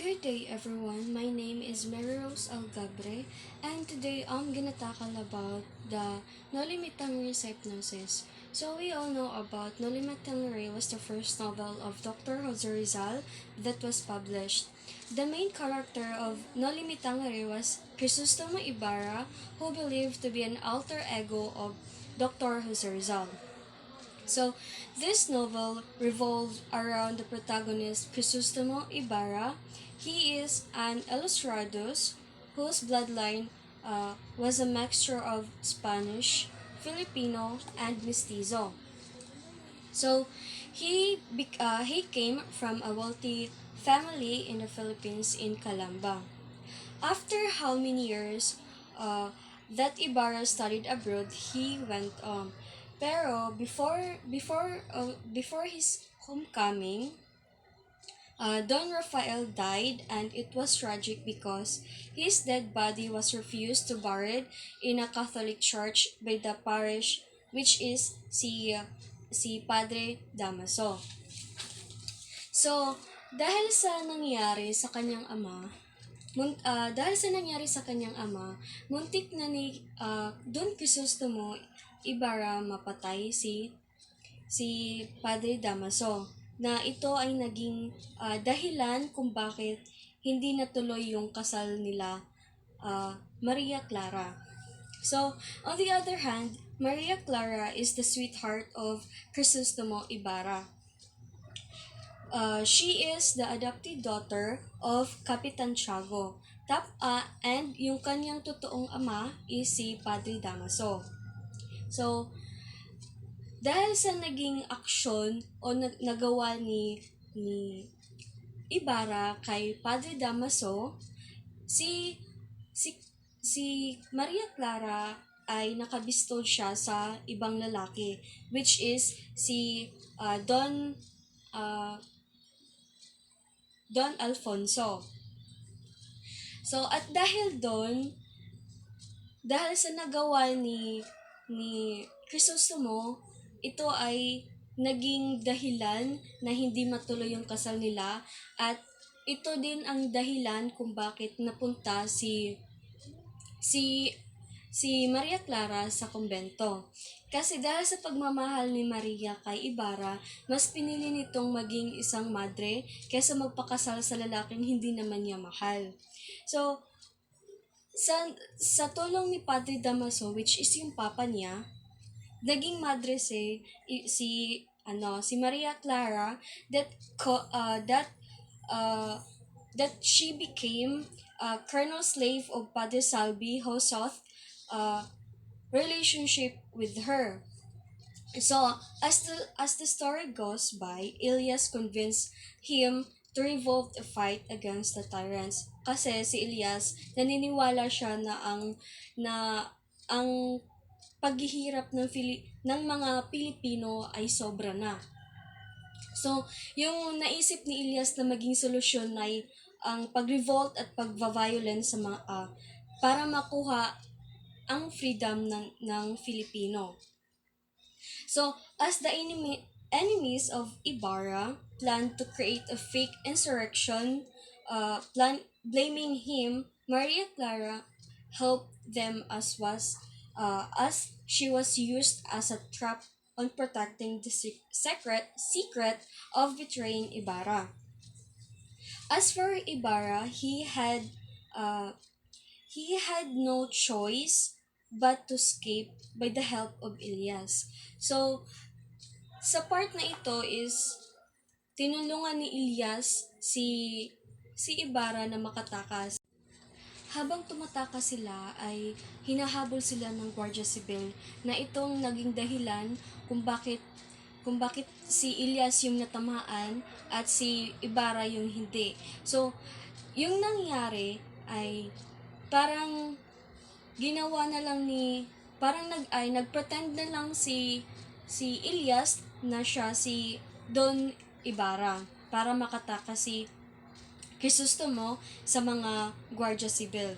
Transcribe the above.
Good day everyone, my name is Mary Rose Algabre and today I'm gonna tackle about the Noli Me Tangere hypnosis. So we all know about Noli Me Tangere was the first novel of Dr. Jose Rizal that was published. The main character of Noli Me Tangere was Crisostomo Ibarra, who believed to be an alter ego of Dr. Jose Rizal. So, this novel revolves around the protagonist Crisostomo Ibarra. He is an Illustrados whose bloodline was a mixture of Spanish, Filipino, and Mestizo. So, he came from a wealthy family in the Philippines in Calamba. After how many years that Ibarra studied abroad, he went pero before his homecoming, Don Rafael died, and it was tragic because his dead body was refused to buried in a Catholic church by the parish, which is si Padre Damaso. So, dahil sa nangyari sa kanyang ama, muntik na ni Don Crisostomo Ibarra mapatay si Padre Damaso, na ito ay naging dahilan kung bakit hindi natuloy yung kasal nila Maria Clara. So, on the other hand, Maria Clara is the sweetheart of Crisostomo Ibarra. She is the adopted daughter of Kapitan Tiago. And yung kanyang totoong ama is si Padre Damaso. So, dahil sa naging aksyon o nagawa ni Ibarra kay Padre Damaso, si si si Maria Clara ay nakabistol siya sa ibang lalaki, which is si Don Alfonso. So, at dahil sa nagawa ni Crisostomo, ito ay naging dahilan na hindi matuloy yung kasal nila, at ito din ang dahilan kung bakit napunta si Maria Clara sa kumbento. Kasi dahil sa pagmamahal ni Maria kay Ibarra, mas pinili nitong maging isang madre kaysa magpakasal sa lalaking hindi naman niya mahal. So, sa tulong ni Padre Damaso, which is yung papa niya, naging madre si Maria Clara, that she became Colonel Slave of Padre Salvi, who sought relationship with her. So, as the story goes by, Elias convinced him to revolt a fight against the tyrants. Kasi si Elias, naniniwala siya ang paghihirap ng mga Pilipino ay sobra na. So, yung naisip ni Elias na maging solusyon ay ang pag-revolt at pag-violence sa para makuha ang freedom ng Filipino. So, as the enemies of Ibarra planned to create a fake insurrection, blaming him, Maria Clara helped them as she was used as a trap on protecting the secret of betraying Ibarra. As for Ibarra, he had no choice but to escape by the help of Elias. So, sa part na ito is tinulungan ni Elias si Ibarra na makatakas. Habang tumatakas sila ay hinahabol sila ng Guardia Civil, na itong naging dahilan kung bakit si Elias yung natamaan at si Ibarra yung hindi. So, yung nangyari ay parang ginawa na lang nagpretend na lang si Elias na siya si Don Ibarra para makatakas si Crisostomo sa mga Guardia Civil.